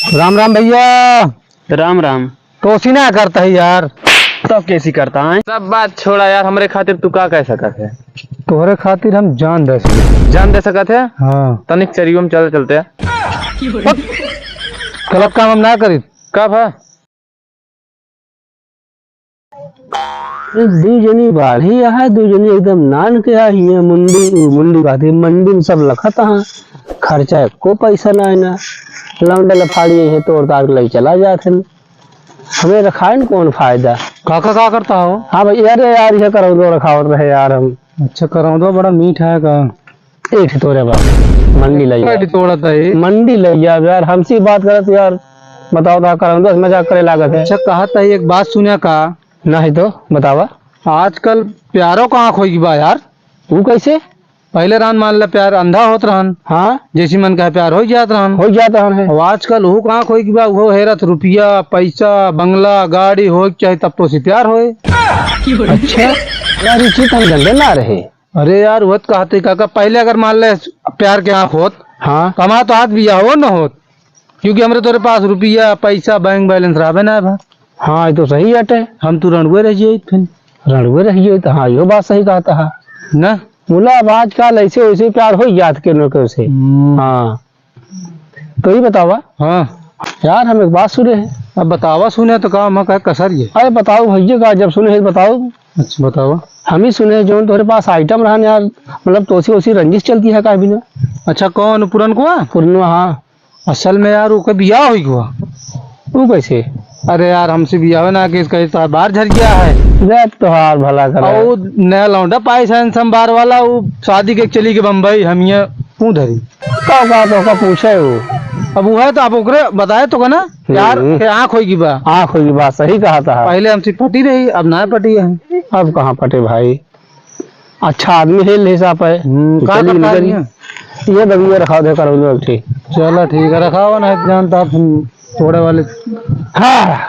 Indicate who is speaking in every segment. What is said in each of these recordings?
Speaker 1: राम राम भैया।
Speaker 2: राम राम।
Speaker 1: तो उसी ना करता है यार।
Speaker 2: तो कैसी करता है? सब बात छोड़ा यार, हमरे खातिर तू का कह सकत है?
Speaker 1: तोहरे खातिर हम जान दे सके।
Speaker 2: जान दे सकत है?
Speaker 1: हाँ।
Speaker 2: तनिक चरियो में चलते हैं।
Speaker 1: गलत काम हम ना करी।
Speaker 2: कब है?
Speaker 1: दू जनी बाढ़ी है, दू जनी एकदम नान के आई है। मुंडी मुंडी बाती मंडी में सब लखत है। खर्चा को पैसा ना है ना। लौंडे लफाड़ी है तोड़ ताड़ के लग चला जाते हैं। हमें रखाए न कौन फायदा।
Speaker 2: काका का करता हो?
Speaker 1: हाँ भाई यार यार ये करो दो रखावट रहे यार हम।
Speaker 2: अच्छा करो दो, बड़ा मीठ है का?
Speaker 1: एक तोरे बाप मंडी ले जा।
Speaker 2: तोड़ा था ये।
Speaker 1: मंडी ले जा यार, हमसे बात करत यार। बताओ ता करो दो मजाक करे लागत है।
Speaker 2: अच्छा कहा था एक बात सुने का?
Speaker 1: नहीं तो बतावा।
Speaker 2: आजकल प्यारो कहाँ खोई बा यार?
Speaker 1: तू कैसे?
Speaker 2: पहले रान मान ले प्यार अंधा होत रहन,
Speaker 1: हाँ
Speaker 2: जैसी मन का प्यार हो जात रहन।
Speaker 1: हो जाता है।
Speaker 2: और आजकल वो कहाँ खोई की बा? वो हेरत रुपया पैसा बंगला गाड़ी हो चाहे तब तो से प्यार होए।
Speaker 1: अच्छा यार ये चीज हम गंदे ना रहे।
Speaker 2: अरे यार वत कहते काका, पहले अगर मान ले प्यार के आँख होत,
Speaker 1: हाँ
Speaker 2: कमा तो हाथ बिया हो न होत, क्योंकि हमरे तोरे पास रुपया पैसा बैंक बैलेंस रहे ना भा।
Speaker 1: हाँ ये तो सही हटे।
Speaker 2: हम तू रणुए रह जाए फिर
Speaker 1: रणुए रहिए तो हाँ यो बात सही कहता है
Speaker 2: ना।
Speaker 1: बोला अब आजकल ऐसे वैसे प्यार हो जात के नो के उसे। हाँ तो ही बतावा।
Speaker 2: हाँ
Speaker 1: यार हम एक बात सुने हैं।
Speaker 2: अब बतावा सुने तो कहा मैं कहा कसर ये।
Speaker 1: अरे बताओ भैया का जब सुने हैं बताओ।
Speaker 2: अच्छा बतावा।
Speaker 1: हम ही सुने जो तुम्हारे पास आइटम रहा यार, मतलब तोसी ओसी रंजिश चलती है का भी ना।
Speaker 2: अच्छा कौन पुरन को?
Speaker 1: पूर्णिमा हाँ।
Speaker 2: असल में यार वो बिया हुई हुआ।
Speaker 1: तू कैसे?
Speaker 2: अरे यार हमसे बिया हो ना कि इसका बाहर झर गया है।
Speaker 1: जब त्योहार भला
Speaker 2: और
Speaker 1: करे।
Speaker 2: वो नया लौंडा पाए संबार वाला, वो शादी के चली गई बम्बई, हम ये क्यों धरी।
Speaker 1: का पूछे वो।
Speaker 2: अब वो है तो आप ओकरे बताए तो का ना यार के आँख होगी बा।
Speaker 1: आँख होगी बात सही कहा था।
Speaker 2: पहले हमसे पटी रही, अब ना पटी है।
Speaker 1: अब कहाँ पटे भाई। अच्छा आदमी है हिसाब है।
Speaker 2: का
Speaker 1: चली
Speaker 2: करता
Speaker 1: निकली।
Speaker 2: है?
Speaker 1: ये दबिया रखा दे करो ठीक।
Speaker 2: चलो ठीक है, रखा हुआ ना जानता थोड़े वाले।
Speaker 1: हाँ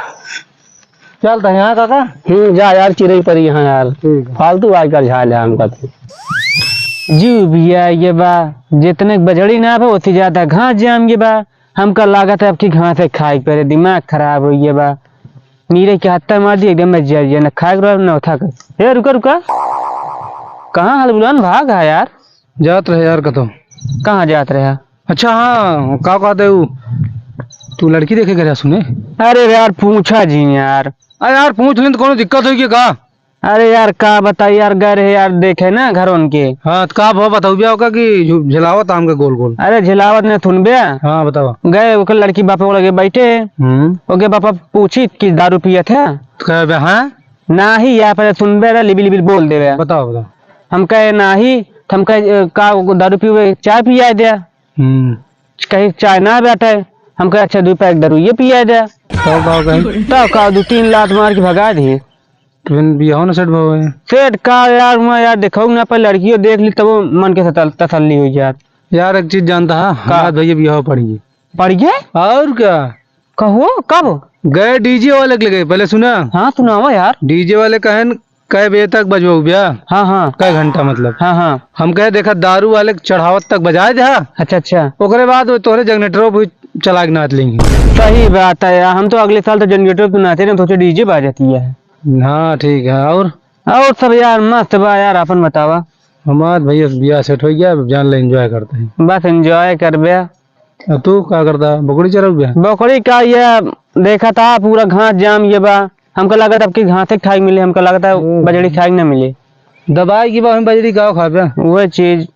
Speaker 2: चलता है यहाँ काका।
Speaker 1: जा यार चिरई परी यहाँ यार।
Speaker 2: ठीक है।
Speaker 1: फालतू आजकल झाल है हमका तो।
Speaker 2: जी भैया ये बा जितने बजड़ी ना बा उतनी ज्यादा घास जाम ये बा। हमका लागत है आपकी घास से खाई पड़े, दिमाग खराब हो ये बा। नीरे के हत्ता मार दी एकदम मत जाइए, न खाए न उठा कर। हे रुका रुका, कहाँ हाल बुलान भाग है यार? जात रहे यार कतो। कहाँ जात रहे? अच्छा हाँ का कहते हो, तू लड़की देखे गया सुने?
Speaker 1: अरे यार पूछा जी यार।
Speaker 2: अरे यार पूछ लें तो कोनो दिक्कत होगी का?
Speaker 1: अरे यार का बताई यार, गए रहे यार देखे ना घर उनके।
Speaker 2: हाँ तो का भाव बताओ बिया होगा कि झिलावत आम के गोल गोल?
Speaker 1: अरे झिलावत ने थुन बे।
Speaker 2: हाँ बताओ।
Speaker 1: गए ओकर लड़की बापा लगे बैठे। ओके बापा पूछी कि दारू पिए थे?
Speaker 2: कहे हाँ
Speaker 1: ना ही या पहले सुनबे रहे लिबिल लिबिल बोल देवे।
Speaker 2: बताओ बताओ।
Speaker 1: हम कहे ना ही, हम कहे का दारू पीवे चाय पिया दे। कहीं चाय ना बैठे, हम कहे अच्छा 2 पैक दारू ये पिया दे। तो का 2-3 लात मार के भगा दी।
Speaker 2: बिया ना सेट भाव है
Speaker 1: सेठ का यार मैं यार देखो ना पर लड़कियों देख ली तब मन के तसल्ली हुई यार।
Speaker 2: यार एक चीज जानता है हाँ भैया बिया पड़ी
Speaker 1: पड़ गए
Speaker 2: और क्या?
Speaker 1: कहो कब
Speaker 2: गए डीजे वाले के लगे पहले सुना?
Speaker 1: हाँ सुनावा यार।
Speaker 2: डीजे वाले कहन कै बजे तक बजवाऊ भैया?
Speaker 1: हाँ हाँ
Speaker 2: कै घंटा मतलब?
Speaker 1: हाँ हाँ
Speaker 2: हम कहे देखा दारू वाले चढ़ावत तक बजाए दे।
Speaker 1: अच्छा अच्छा
Speaker 2: ओकरे बाद वो तोरे जनरेटर भी चला के नाच लेंगे।
Speaker 1: सही बात है यार, हम तो अगले साल तो जनरेटर पे नाचे ना, सोचे डीजे बाजती है।
Speaker 2: हाँ ठीक है। और
Speaker 1: सब यार मस्त बा यार, अपन बतावा।
Speaker 2: हमारे भैया बिया सेट हो गया, जान ले एंजॉय करते हैं।
Speaker 1: बस एंजॉय कर बे।
Speaker 2: तू क्या करता? बकरी चराऊ गया?
Speaker 1: बकरी का ये देखा था पूरा घास जाम ये बा। हमको लगा था आपकी घास खाई मिले, हमको लगा था बजड़ी खाई ना मिले।
Speaker 2: दवाई की बात बजरी गाँव खा पे
Speaker 1: वो चीज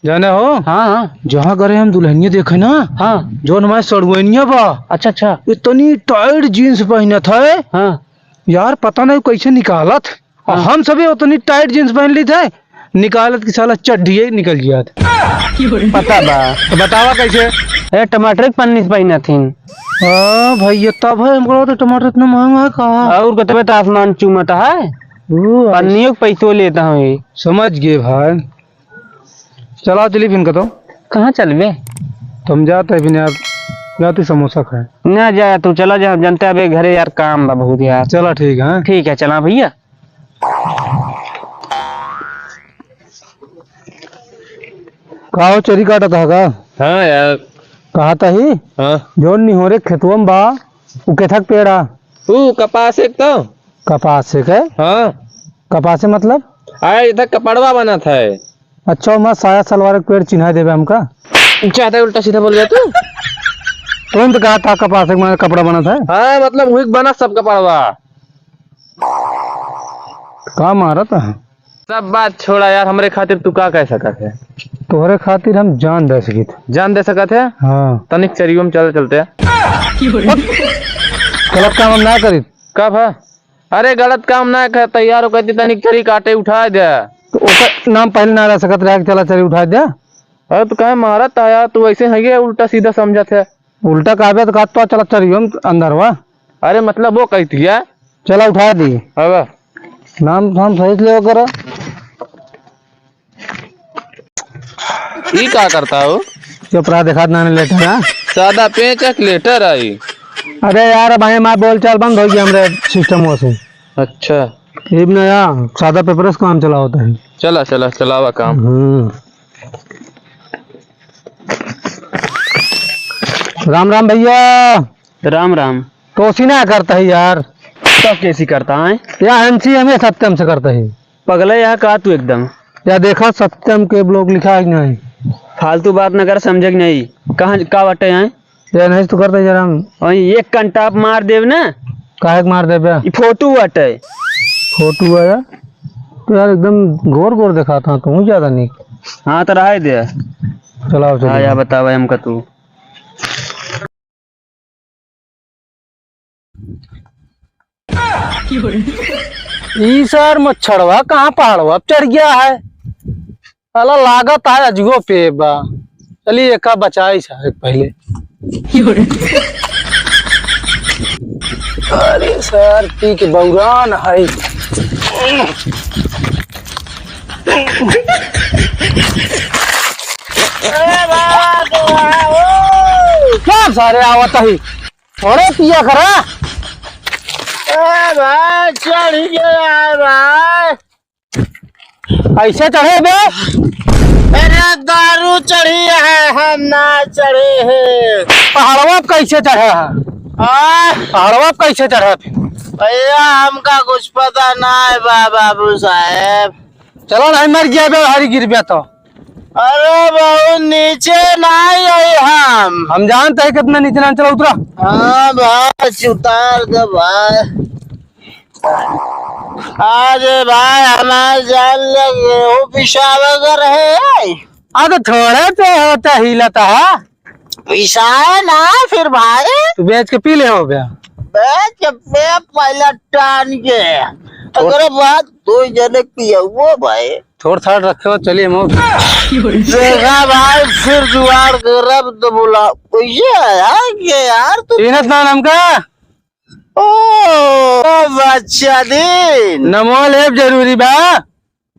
Speaker 2: जाने हो।
Speaker 1: हाँ हाँ
Speaker 2: जहाँ करे हम दुल्हनिया देखे ना,
Speaker 1: हाँ
Speaker 2: जो हमारे सड़ुनिया बा
Speaker 1: अच्छा अच्छा
Speaker 2: इतनी टाइट जीन्स पहने थे
Speaker 1: हाँ
Speaker 2: यार, पता नहीं कैसे निकालत। और
Speaker 1: हाँ।
Speaker 2: हम सभी उतनी टाइट जींस पहन ली थे, निकालत की साला चड्डी निकल गया था।
Speaker 1: पता बा
Speaker 2: तो बतावा कैसे?
Speaker 1: अरे टमाटर की पन्नी से पहना थी।
Speaker 2: हाँ भैया तब है हमको तो टमाटर इतना महंगा है कहा।
Speaker 1: और कतबे तो आसमान चूमता है, पन्नियों के पैसों लेता हूँ।
Speaker 2: समझ गए भाई। चला चली फिर तो
Speaker 1: कहाँ चलबे?
Speaker 2: तुम जाते फिर यार, जाते समोसा खाए
Speaker 1: ना जा तू चला जा, जनते अबे घरे यार काम बा बहुत यार।
Speaker 2: चला ठीक है।
Speaker 1: ठीक है चला भैया।
Speaker 2: खाओ चरी काटा था का?
Speaker 1: हाँ यार कहा था ही
Speaker 3: हाँ
Speaker 1: जो नहीं हो रे खेतुआ में बा वो केथक पेड़ा
Speaker 3: तू कपास एक तो
Speaker 1: कपास से के
Speaker 3: हाँ
Speaker 1: कपास से मतलब
Speaker 3: आए इधर कपड़वा बना था
Speaker 1: अच्छा मैं साया सलवार के पेड़ चिन्हा देवे हमका
Speaker 3: चाहता उल्टा सीधा बोल गया तू
Speaker 1: तुरंत कहा था कपास में कपड़ा बना था
Speaker 3: हाँ मतलब वही बना सब कपड़वा।
Speaker 1: कहा मारा था
Speaker 3: सब बात छोड़ा यार हमरे खातिर तू का कह सकत है।
Speaker 1: तोहरे खातिर हम जान दे सकी थे
Speaker 3: जान दे सकत है
Speaker 1: हाँ
Speaker 3: तनिक चरियो में चलते
Speaker 1: गलत काम हम ना करी
Speaker 3: कब है अरे गलत काम ना कर तैयार हो कहती तनिक चरी काटे उठा दे
Speaker 1: तो ओकर नाम पहले ना रह सकत रह चला चली उठा दिया
Speaker 3: अरे तू कहे मारा था यार तू ऐसे है उल्टा सीधा समझत है।
Speaker 1: उल्टा कहबे तो कहत तो चला चली हम अंदर हुआ
Speaker 3: अरे मतलब वो कहती है
Speaker 1: चला उठा दी
Speaker 3: अब
Speaker 1: नाम हम सही ले करो
Speaker 3: ये क्या करता हो
Speaker 1: चपरा देखा नाने लेटर हाँ
Speaker 3: सादा पेच एक लेटर आई।
Speaker 1: अरे यार भाई माँ बोल चाल बंद हो गया हमारे सिस्टम से
Speaker 3: अच्छा
Speaker 1: इब नया सादा पेपर से काम चला होता है
Speaker 3: चला चला चलावा काम।
Speaker 1: राम राम भैया
Speaker 2: राम राम।
Speaker 1: तो उसी ना करता है यार
Speaker 2: तो कैसी करता है
Speaker 1: या हंसी हमें सत्यम से करता है
Speaker 2: पगला यहाँ का तू एकदम
Speaker 1: या देखा सत्यम के ब्लॉग लिखा है कि नहीं
Speaker 2: फालतू बात न कर समझे कि नहीं कहाँ का बटे हैं
Speaker 1: या नहीं तो करते जरा
Speaker 2: वही एक कंटाप मार देव ना
Speaker 1: काहे के मार दे पे
Speaker 2: ई फोटो बटे
Speaker 1: फोटो है यार तो यार एकदम गोर गोर दिखाता हूँ तू ज्यादा नहीं
Speaker 2: हाँ तो रहा दे
Speaker 1: चलाओ चलो
Speaker 2: आया बतावा हमका तू
Speaker 1: ई सर मच्छरवा कहाँ पहाड़वा पे चढ़ गया है अला लागत है अजगो पे बा चलिए एक बचाई सर पहले अरे सर पी के बौरान है क्या सारे आवत ही अरे पिया करा
Speaker 4: भाई चढ़ गया भाई
Speaker 1: ऐसे चढ़े बे
Speaker 4: मेरे दारू चढ़ी है हम ना चढ़े हैं
Speaker 1: पहाड़वा पे कैसे चढ़े है पहाड़वा पे कैसे चढ़े
Speaker 4: भैया हमका कुछ पता ना है बाबू साहब।
Speaker 1: चलो नहीं मर गया बे हरी गिर गया तो
Speaker 4: अरे बहुत नीचे नहीं है
Speaker 1: हम जानते हैं कितना नीचे ना चलो उतरा
Speaker 4: हाँ भाई उतार दो भाई आज भाई हमारे जान लगे वो पेशाब अगर है
Speaker 1: तो थोड़े पे होता हिलता है
Speaker 4: पेशाब ना फिर भाई
Speaker 1: तू बेच के पी ले हो गया
Speaker 4: पहला टान के अगर बात दो जने पिया वो भाई
Speaker 1: थोड़ा थोड़ा रखे हो चलिए मोह
Speaker 4: देखा भाई फिर जुआर करब तो बोला ये है यार तू
Speaker 1: इनत नाम हमका
Speaker 4: ओ बच्चा दिन
Speaker 1: नमो लेब जरूरी बा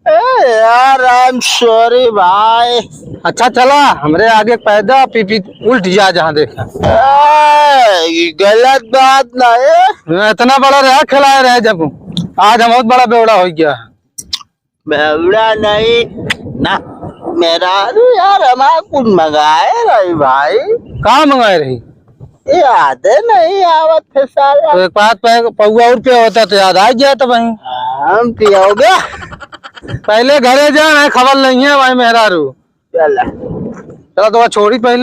Speaker 4: यार आई एम सॉरी भाई।
Speaker 1: अच्छा चला हमरे आगे पैदा पी पी उल्ट जा जहाँ देखा
Speaker 4: ये गलत बात ना है
Speaker 1: इतना बड़ा रहा खिलाया रहे जब आज हम बहुत बड़ा बेवड़ा हो गया
Speaker 4: बेवड़ा नहीं ना मेरा यार हमारा कुछ मंगाए रही भाई
Speaker 1: कहाँ मंगाए रही
Speaker 4: याद है नहीं आवत थे सारा
Speaker 1: तो एक बात पौआ और पे होता तो याद आ गया तो वहीं
Speaker 4: हम पियोगे
Speaker 1: पहले घरे जाना है खबर नहीं है भाई मेहरारू
Speaker 4: चला
Speaker 1: चलो तो छोड़ी पहले